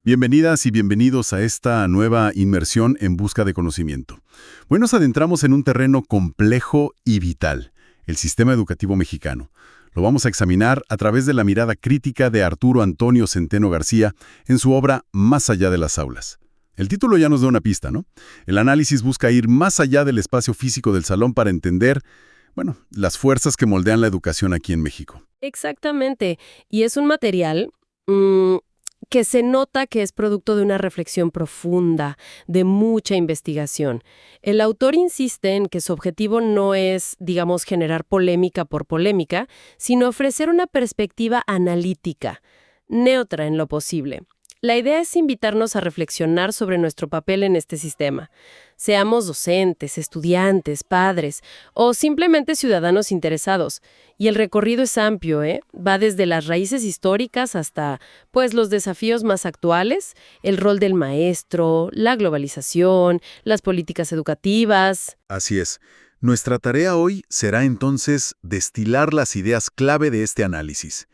Bienvenidas y bienvenidos a esta nueva inmersión en busca de conocimiento. Hoy nos adentramos en un terreno complejo y vital, el sistema educativo mexicano. Lo vamos a examinar a través de la mirada crítica de Arturo Antonio Centeno García en su obra Más allá de las aulas. El título ya nos da una pista, ¿no? El análisis busca ir más allá del espacio físico del salón para entender, las fuerzas que moldean la educación aquí en México. Exactamente. Y es un material que se nota que es producto de una reflexión profunda, de mucha investigación. El autor insiste en que su objetivo no es, digamos, generar polémica por polémica, sino ofrecer una perspectiva analítica, neutra en lo posible. La idea es invitarnos a reflexionar sobre nuestro papel en este sistema. Seamos docentes, estudiantes, padres o simplemente ciudadanos interesados. Y el recorrido es amplio, ¿eh? Va desde las raíces históricas hasta, los desafíos más actuales, el rol del maestro, la globalización, las políticas educativas. Así es. Nuestra tarea hoy será entonces destilar las ideas clave de este análisis.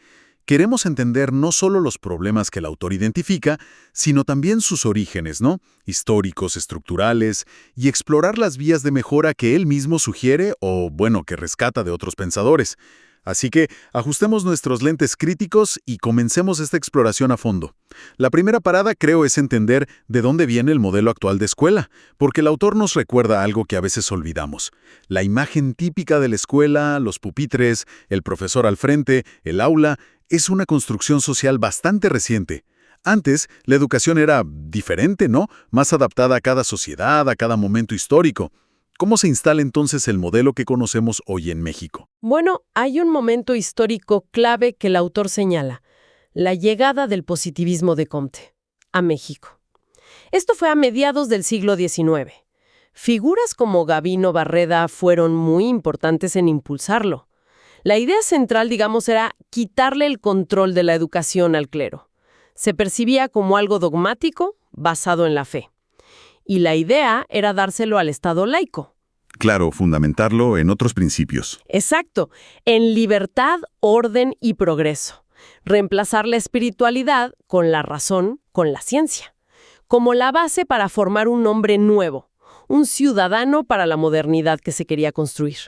Queremos entender no solo los problemas que el autor identifica, sino también sus orígenes, ¿no? Históricos, estructurales, y explorar las vías de mejora que él mismo sugiere o, que rescata de otros pensadores. Así que ajustemos nuestros lentes críticos y comencemos esta exploración a fondo. La primera parada, creo, es entender de dónde viene el modelo actual de escuela, porque el autor nos recuerda algo que a veces olvidamos. La imagen típica de la escuela, los pupitres, el profesor al frente, el aula, es una construcción social bastante reciente. Antes, la educación era diferente, ¿no? Más adaptada a cada sociedad, a cada momento histórico. ¿Cómo se instala entonces el modelo que conocemos hoy en México? Bueno, hay un momento histórico clave que el autor señala: la llegada del positivismo de Comte a México. Esto fue a mediados del siglo XIX. Figuras como Gavino Barreda fueron muy importantes en impulsarlo. La idea central, digamos, era quitarle el control de la educación al clero. Se percibía como algo dogmático, basado en la fe. Y la idea era dárselo al Estado laico. Claro, fundamentarlo en otros principios. Exacto, en libertad, orden y progreso. Reemplazar la espiritualidad con la razón, con la ciencia. Como la base para formar un hombre nuevo, un ciudadano para la modernidad que se quería construir.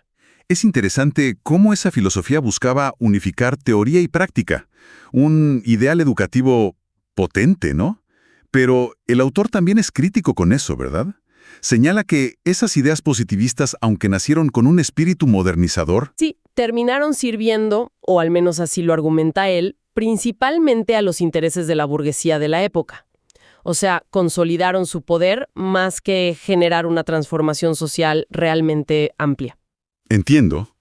Es interesante cómo esa filosofía buscaba unificar teoría y práctica. Un ideal educativo potente, ¿no? Pero el autor también es crítico con eso, ¿verdad? Señala que esas ideas positivistas, aunque nacieron con un espíritu modernizador, sí, terminaron sirviendo, o al menos así lo argumenta él, principalmente a los intereses de la burguesía de la época. O sea, consolidaron su poder más que generar una transformación social realmente amplia. Entiendo.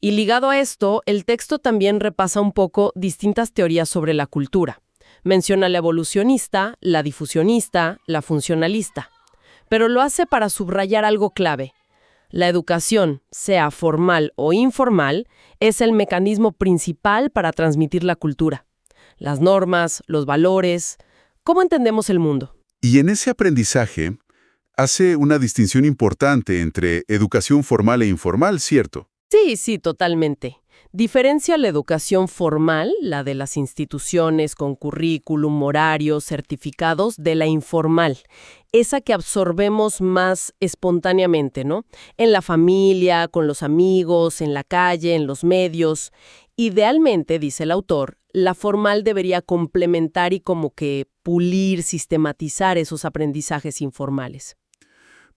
Y ligado a esto, el texto también repasa un poco distintas teorías sobre la cultura. Menciona la evolucionista, la difusionista, la funcionalista. Pero lo hace para subrayar algo clave. La educación, sea formal o informal, es el mecanismo principal para transmitir la cultura. Las normas, los valores, ¿cómo entendemos el mundo? Y en ese aprendizaje hace una distinción importante entre educación formal e informal, ¿cierto? Sí, totalmente. Diferencia la educación formal, la de las instituciones con currículum, horarios, certificados, de la informal, esa que absorbemos más espontáneamente, ¿no? En la familia, con los amigos, en la calle, en los medios. Idealmente, dice el autor, la formal debería complementar y como que pulir, sistematizar esos aprendizajes informales.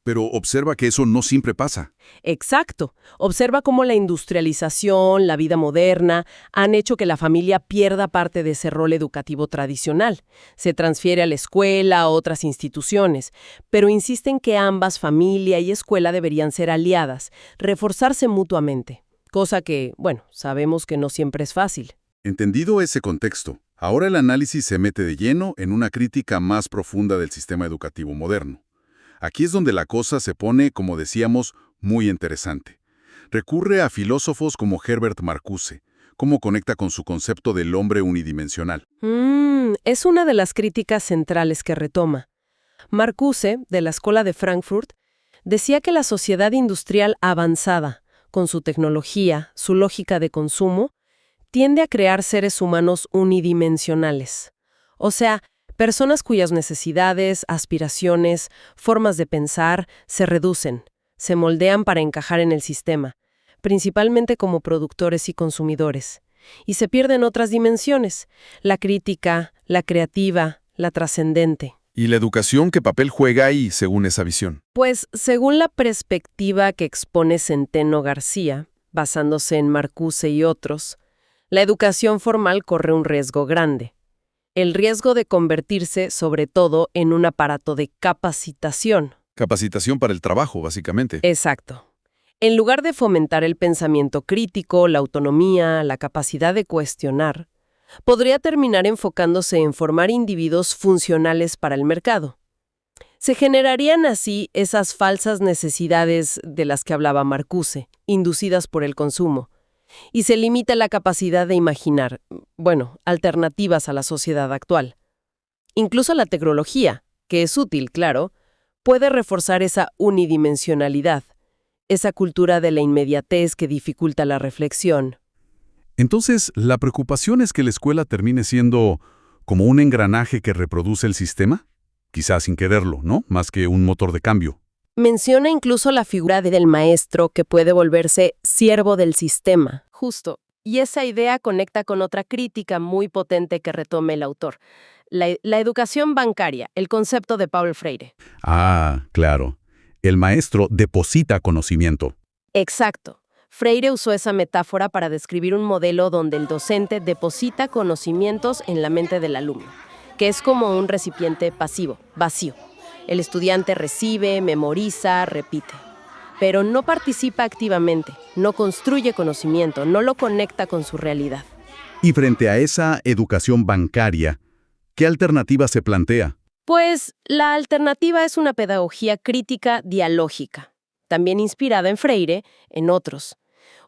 Pero observa que eso no siempre pasa. Exacto. Observa cómo la industrialización, la vida moderna, han hecho que la familia pierda parte de ese rol educativo tradicional. Se transfiere a la escuela, a otras instituciones, pero insisten que ambas, familia y escuela, deberían ser aliadas, reforzarse mutuamente. Cosa que, sabemos que no siempre es fácil. Entendido ese contexto, ahora el análisis se mete de lleno en una crítica más profunda del sistema educativo moderno. Aquí es donde la cosa se pone, como decíamos, muy interesante. Recurre a filósofos como Herbert Marcuse, cómo conecta con su concepto del hombre unidimensional. Es una de las críticas centrales que retoma. Marcuse, de la Escuela de Frankfurt, decía que la sociedad industrial avanzada, con su tecnología, su lógica de consumo, tiende a crear seres humanos unidimensionales. O sea, Personas cuyas necesidades, aspiraciones, formas de pensar se reducen, se moldean para encajar en el sistema, principalmente como productores y consumidores. Y se pierden otras dimensiones, la crítica, la creativa, la trascendente. ¿Y la educación qué papel juega ahí según esa visión? Pues, según la perspectiva que expone Centeno García, basándose en Marcuse y otros, la educación formal corre un riesgo grande. El riesgo de convertirse, sobre todo, en un aparato de capacitación. Capacitación para el trabajo, básicamente. Exacto. En lugar de fomentar el pensamiento crítico, la autonomía, la capacidad de cuestionar, podría terminar enfocándose en formar individuos funcionales para el mercado. Se generarían así esas falsas necesidades de las que hablaba Marcuse, inducidas por el consumo, y se limita la capacidad de imaginar, alternativas a la sociedad actual. Incluso la tecnología, que es útil, claro, puede reforzar esa unidimensionalidad, esa cultura de la inmediatez que dificulta la reflexión. Entonces, ¿la preocupación es que la escuela termine siendo como un engranaje que reproduce el sistema? Quizás sin quererlo, ¿no? Más que un motor de cambio. Menciona incluso la figura del maestro que puede volverse siervo del sistema. Justo. Y esa idea conecta con otra crítica muy potente que retome el autor. La educación bancaria, el concepto de Paulo Freire. Ah, claro. El maestro deposita conocimiento. Exacto. Freire usó esa metáfora para describir un modelo donde el docente deposita conocimientos en la mente del alumno, que es como un recipiente pasivo, vacío. El estudiante recibe, memoriza, repite, pero no participa activamente, no construye conocimiento, no lo conecta con su realidad. Y frente a esa educación bancaria, ¿qué alternativa se plantea? Pues la alternativa es una pedagogía crítica dialógica, también inspirada en Freire, en otros.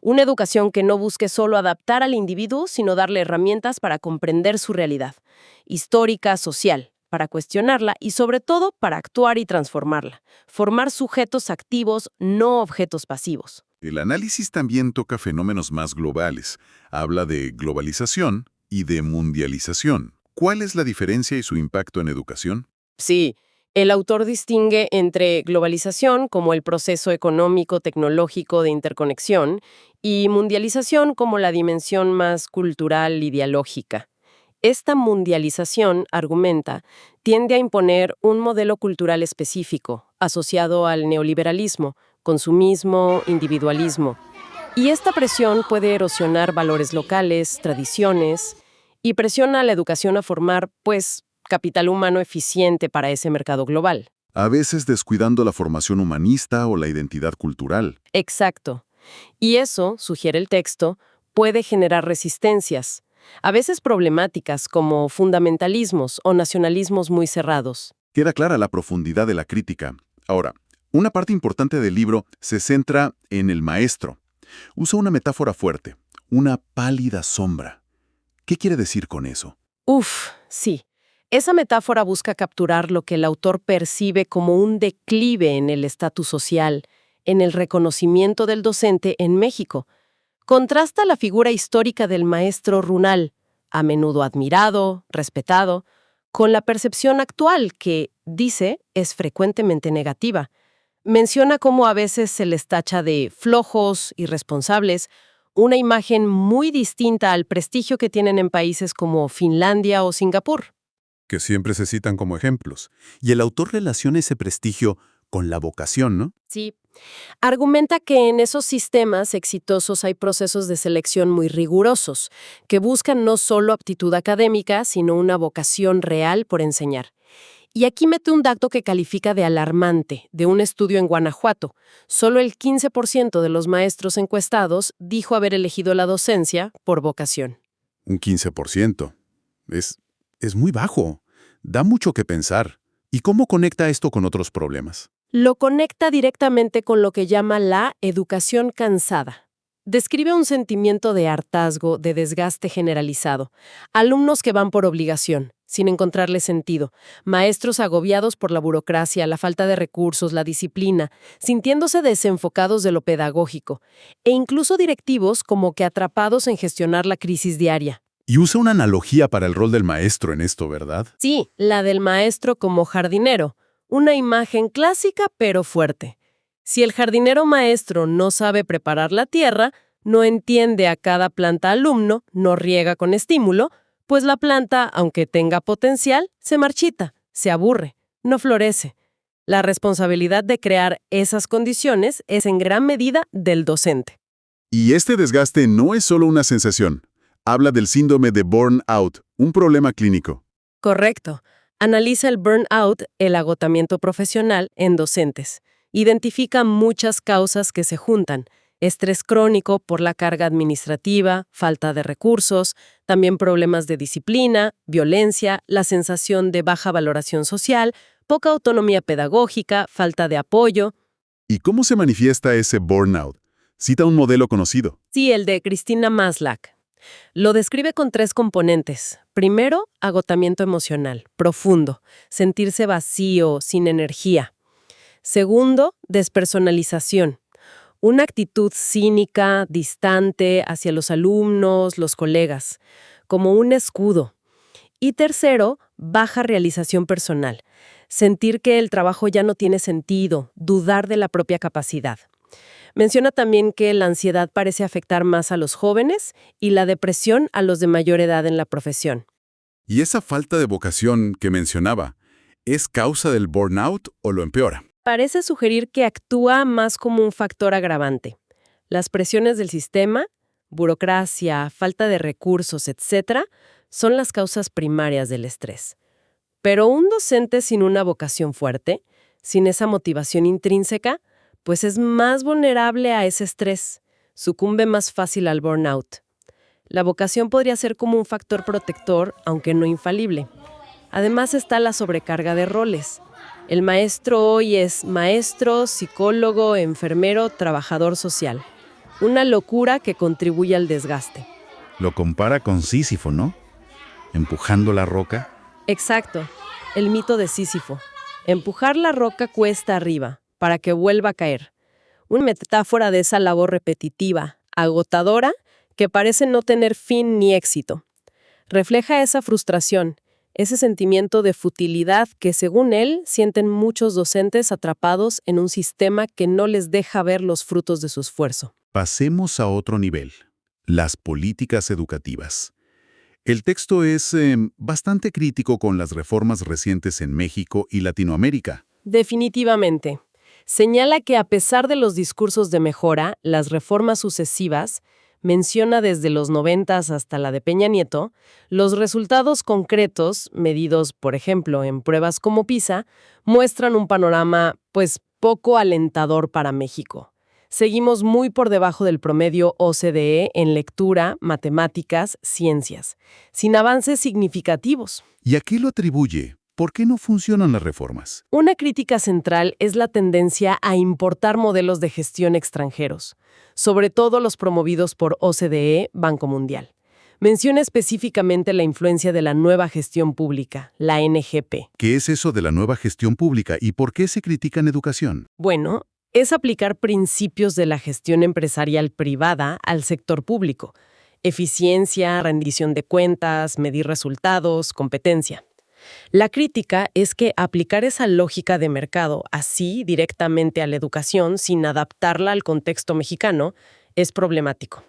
Una educación que no busque solo adaptar al individuo, sino darle herramientas para comprender su realidad, histórica, social, para cuestionarla y sobre todo para actuar y transformarla, formar sujetos activos, no objetos pasivos. El análisis también toca fenómenos más globales. Habla de globalización y de mundialización. ¿Cuál es la diferencia y su impacto en educación? Sí, el autor distingue entre globalización como el proceso económico, tecnológico de interconexión y mundialización como la dimensión más cultural y dialógica. Esta mundialización, argumenta, tiende a imponer un modelo cultural específico, asociado al neoliberalismo, consumismo, individualismo. Y esta presión puede erosionar valores locales, tradiciones, y presiona a la educación a formar, capital humano eficiente para ese mercado global. A veces descuidando la formación humanista o la identidad cultural. Exacto. Y eso, sugiere el texto, puede generar resistencias, a veces problemáticas como fundamentalismos o nacionalismos muy cerrados. Queda clara la profundidad de la crítica. Ahora, una parte importante del libro se centra en el maestro. Usa una metáfora fuerte, una pálida sombra. ¿Qué quiere decir con eso? Sí. Esa metáfora busca capturar lo que el autor percibe como un declive en el estatus social, en el reconocimiento del docente en México. Contrasta la figura histórica del maestro runal, a menudo admirado, respetado, con la percepción actual que, dice, es frecuentemente negativa. Menciona cómo a veces se les tacha de flojos, irresponsables, una imagen muy distinta al prestigio que tienen en países como Finlandia o Singapur. Que siempre se citan como ejemplos. Y el autor relaciona ese prestigio con la vocación, ¿no? Sí. Argumenta que en esos sistemas exitosos hay procesos de selección muy rigurosos, que buscan no solo aptitud académica, sino una vocación real por enseñar. Y aquí mete un dato que califica de alarmante, de un estudio en Guanajuato. Solo el 15% de los maestros encuestados dijo haber elegido la docencia por vocación. Un 15%. Es muy bajo. Da mucho que pensar. ¿Y cómo conecta esto con otros problemas? Lo conecta directamente con lo que llama la educación cansada. Describe un sentimiento de hartazgo, de desgaste generalizado. Alumnos que van por obligación, sin encontrarle sentido. Maestros agobiados por la burocracia, la falta de recursos, la disciplina, sintiéndose desenfocados de lo pedagógico. E incluso directivos como que atrapados en gestionar la crisis diaria. Y usa una analogía para el rol del maestro en esto, ¿verdad? Sí, la del maestro como jardinero. Una imagen clásica pero fuerte. Si el jardinero maestro no sabe preparar la tierra, no entiende a cada planta alumno, no riega con estímulo, pues la planta, aunque tenga potencial, se marchita, se aburre, no florece. La responsabilidad de crear esas condiciones es en gran medida del docente. Y este desgaste no es solo una sensación. Habla del síndrome de burnout, un problema clínico. Correcto. Analiza el burnout, el agotamiento profesional, en docentes. Identifica muchas causas que se juntan. Estrés crónico por la carga administrativa, falta de recursos, también problemas de disciplina, violencia, la sensación de baja valoración social, poca autonomía pedagógica, falta de apoyo. ¿Y cómo se manifiesta ese burnout? Cita un modelo conocido. Sí, el de Christina Maslach. Lo describe con 3 componentes. Primero, agotamiento emocional, profundo, sentirse vacío, sin energía. Segundo, despersonalización. Una actitud cínica, distante hacia los alumnos, los colegas, como un escudo. Y tercero, baja realización personal. Sentir que el trabajo ya no tiene sentido, dudar de la propia capacidad. Menciona también que la ansiedad parece afectar más a los jóvenes y la depresión a los de mayor edad en la profesión. ¿Y esa falta de vocación que mencionaba, es causa del burnout o lo empeora? Parece sugerir que actúa más como un factor agravante. Las presiones del sistema, burocracia, falta de recursos, etc., son las causas primarias del estrés. Pero un docente sin una vocación fuerte, sin esa motivación intrínseca, pues es más vulnerable a ese estrés, sucumbe más fácil al burnout. La vocación podría ser como un factor protector, aunque no infalible. Además está la sobrecarga de roles. El maestro hoy es maestro, psicólogo, enfermero, trabajador social. Una locura que contribuye al desgaste. Lo compara con Sísifo, ¿no? Empujando la roca. Exacto, el mito de Sísifo. Empujar la roca cuesta arriba, para que vuelva a caer. Una metáfora de esa labor repetitiva, agotadora, que parece no tener fin ni éxito. Refleja esa frustración, ese sentimiento de futilidad que, según él, sienten muchos docentes atrapados en un sistema que no les deja ver los frutos de su esfuerzo. Pasemos a otro nivel, las políticas educativas. El texto es bastante crítico con las reformas recientes en México y Latinoamérica. Definitivamente. Señala que a pesar de los discursos de mejora, las reformas sucesivas, menciona desde los 90 hasta la de Peña Nieto, los resultados concretos, medidos, por ejemplo, en pruebas como PISA, muestran un panorama, pues, poco alentador para México. Seguimos muy por debajo del promedio OCDE en lectura, matemáticas, ciencias, sin avances significativos. ¿Y a qué lo atribuye? ¿Por qué no funcionan las reformas? Una crítica central es la tendencia a importar modelos de gestión extranjeros, sobre todo los promovidos por OCDE, Banco Mundial. Menciona específicamente la influencia de la nueva gestión pública, la NGP. ¿Qué es eso de la nueva gestión pública y por qué se critica en educación? Bueno, es aplicar principios de la gestión empresarial privada al sector público. Eficiencia, rendición de cuentas, medir resultados, competencia. La crítica es que aplicar esa lógica de mercado así directamente a la educación sin adaptarla al contexto mexicano es problemático.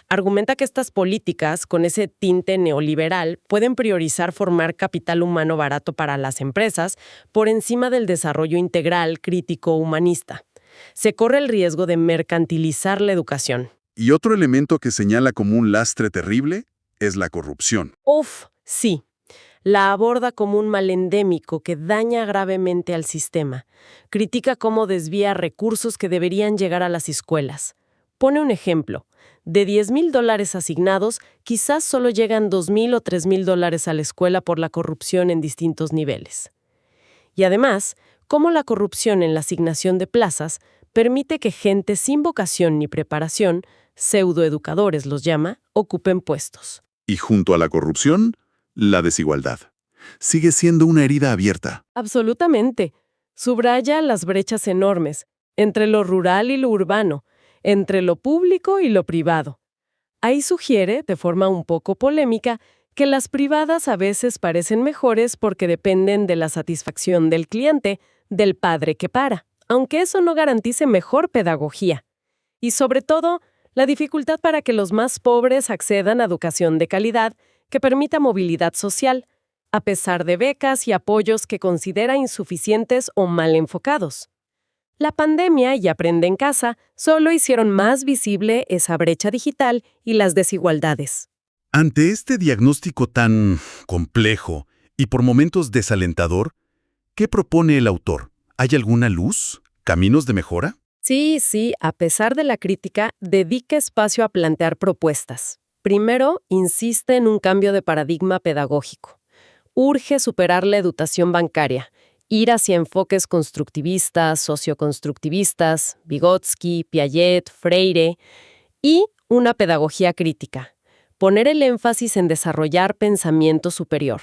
Argumenta que estas políticas, con ese tinte neoliberal, pueden priorizar formar capital humano barato para las empresas por encima del desarrollo integral, crítico, humanista. Se corre el riesgo de mercantilizar la educación. Y otro elemento que señala como un lastre terrible es la corrupción. Sí. La aborda como un mal endémico que daña gravemente al sistema. Critica cómo desvía recursos que deberían llegar a las escuelas. Pone un ejemplo. De $10,000 asignados, quizás solo llegan $2,000 o $3,000 a la escuela por la corrupción en distintos niveles. Y además, cómo la corrupción en la asignación de plazas permite que gente sin vocación ni preparación, pseudoeducadores los llama, ocupen puestos. Y junto a la corrupción, la desigualdad. Sigue siendo una herida abierta. Absolutamente. Subraya las brechas enormes entre lo rural y lo urbano, entre lo público y lo privado. Ahí sugiere, de forma un poco polémica, que las privadas a veces parecen mejores porque dependen de la satisfacción del cliente, del padre que para, aunque eso no garantice mejor pedagogía. Y sobre todo, la dificultad para que los más pobres accedan a educación de calidad que permita movilidad social, a pesar de becas y apoyos que considera insuficientes o mal enfocados. La pandemia y Aprende en Casa solo hicieron más visible esa brecha digital y las desigualdades. Ante este diagnóstico tan complejo y por momentos desalentador, ¿qué propone el autor? ¿Hay alguna luz? ¿Caminos de mejora? Sí, a pesar de la crítica, dedica espacio a plantear propuestas. Primero, insiste en un cambio de paradigma pedagógico. Urge superar la educación bancaria, ir hacia enfoques constructivistas, socioconstructivistas, Vygotsky, Piaget, Freire, y una pedagogía crítica. Poner el énfasis en desarrollar pensamiento superior,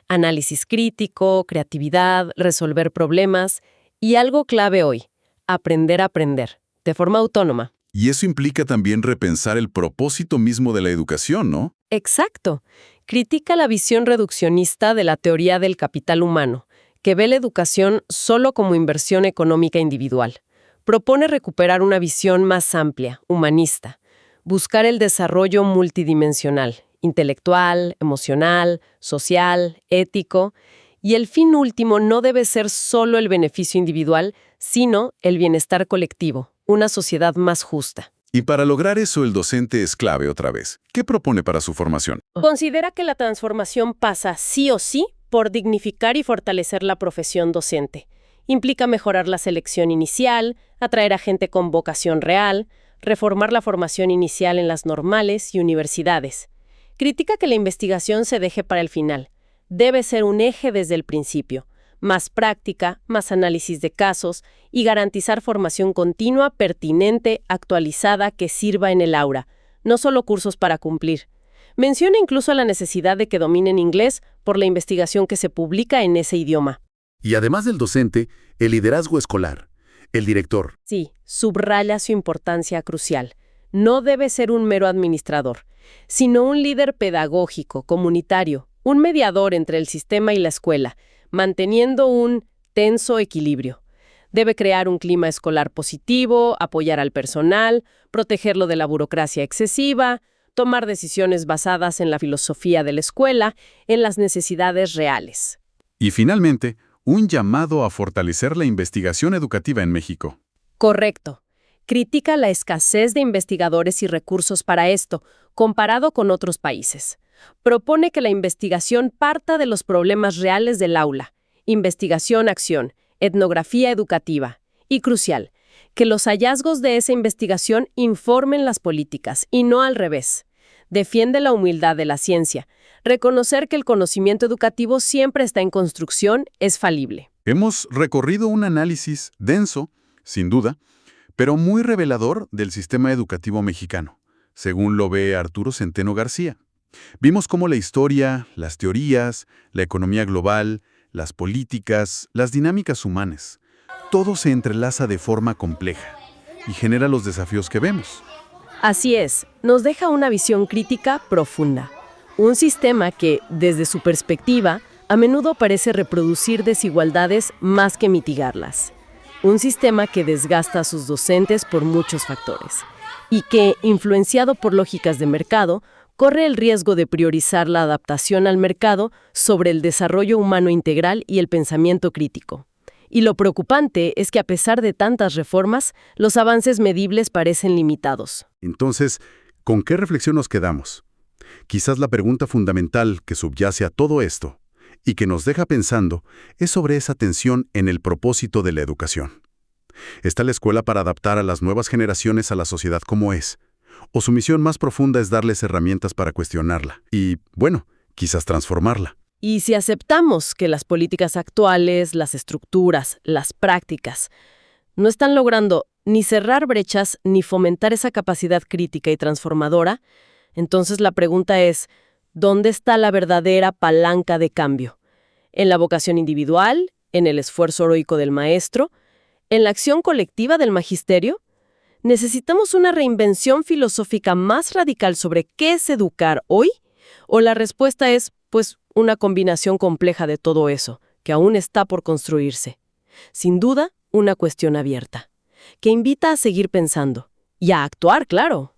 análisis crítico, creatividad, resolver problemas y algo clave hoy, aprender a aprender, de forma autónoma. Y eso implica también repensar el propósito mismo de la educación, ¿no? Exacto. Critica la visión reduccionista de la teoría del capital humano, que ve la educación solo como inversión económica individual. Propone recuperar una visión más amplia, humanista, buscar el desarrollo multidimensional, intelectual, emocional, social, ético, y el fin último no debe ser solo el beneficio individual, sino el bienestar colectivo, una sociedad más justa. Y para lograr eso el docente es clave otra vez. ¿Qué propone para su formación? Considera que la transformación pasa sí o sí por dignificar y fortalecer la profesión docente. Implica mejorar la selección inicial, atraer a gente con vocación real, reformar la formación inicial en las normales y universidades. Critica que la investigación se deje para el final. Debe ser un eje desde el principio. Más práctica, más análisis de casos y garantizar formación continua, pertinente, actualizada, que sirva en el aula, no solo cursos para cumplir. Menciona incluso la necesidad de que dominen inglés por la investigación que se publica en ese idioma. Y además del docente, el liderazgo escolar, el director. Sí, subraya su importancia crucial. No debe ser un mero administrador, sino un líder pedagógico, comunitario, un mediador entre el sistema y la escuela, manteniendo un tenso equilibrio. Debe crear un clima escolar positivo, apoyar al personal, protegerlo de la burocracia excesiva, tomar decisiones basadas en la filosofía de la escuela, en las necesidades reales. Y finalmente, un llamado a fortalecer la investigación educativa en México. Correcto. Critica la escasez de investigadores y recursos para esto, comparado con otros países. Propone que la investigación parta de los problemas reales del aula, investigación-acción, etnografía educativa, y crucial, que los hallazgos de esa investigación informen las políticas, y no al revés. Defiende la humildad de la ciencia. Reconocer que el conocimiento educativo siempre está en construcción es falible. Hemos recorrido un análisis denso, sin duda, pero muy revelador del sistema educativo mexicano, según lo ve Arturo Centeno García. Vimos cómo la historia, las teorías, la economía global, las políticas, las dinámicas humanas, todo se entrelaza de forma compleja y genera los desafíos que vemos. Así es, nos deja una visión crítica profunda. Un sistema que, desde su perspectiva, a menudo parece reproducir desigualdades más que mitigarlas. Un sistema que desgasta a sus docentes por muchos factores y que, influenciado por lógicas de mercado, corre el riesgo de priorizar la adaptación al mercado sobre el desarrollo humano integral y el pensamiento crítico. Y lo preocupante es que a pesar de tantas reformas, los avances medibles parecen limitados. Entonces, ¿con qué reflexión nos quedamos? Quizás la pregunta fundamental que subyace a todo esto y que nos deja pensando es sobre esa tensión en el propósito de la educación. ¿Está la escuela para adaptar a las nuevas generaciones a la sociedad como es? ¿O su misión más profunda es darles herramientas para cuestionarla y, bueno, quizás transformarla? Y si aceptamos que las políticas actuales, las estructuras, las prácticas, no están logrando ni cerrar brechas ni fomentar esa capacidad crítica y transformadora, entonces la pregunta es, ¿dónde está la verdadera palanca de cambio? ¿En la vocación individual? ¿En el esfuerzo heroico del maestro? ¿En la acción colectiva del magisterio? ¿Necesitamos una reinvención filosófica más radical sobre qué es educar hoy? ¿O la respuesta es, pues, una combinación compleja de todo eso, que aún está por construirse? Sin duda, una cuestión abierta, que invita a seguir pensando. Y a actuar, claro.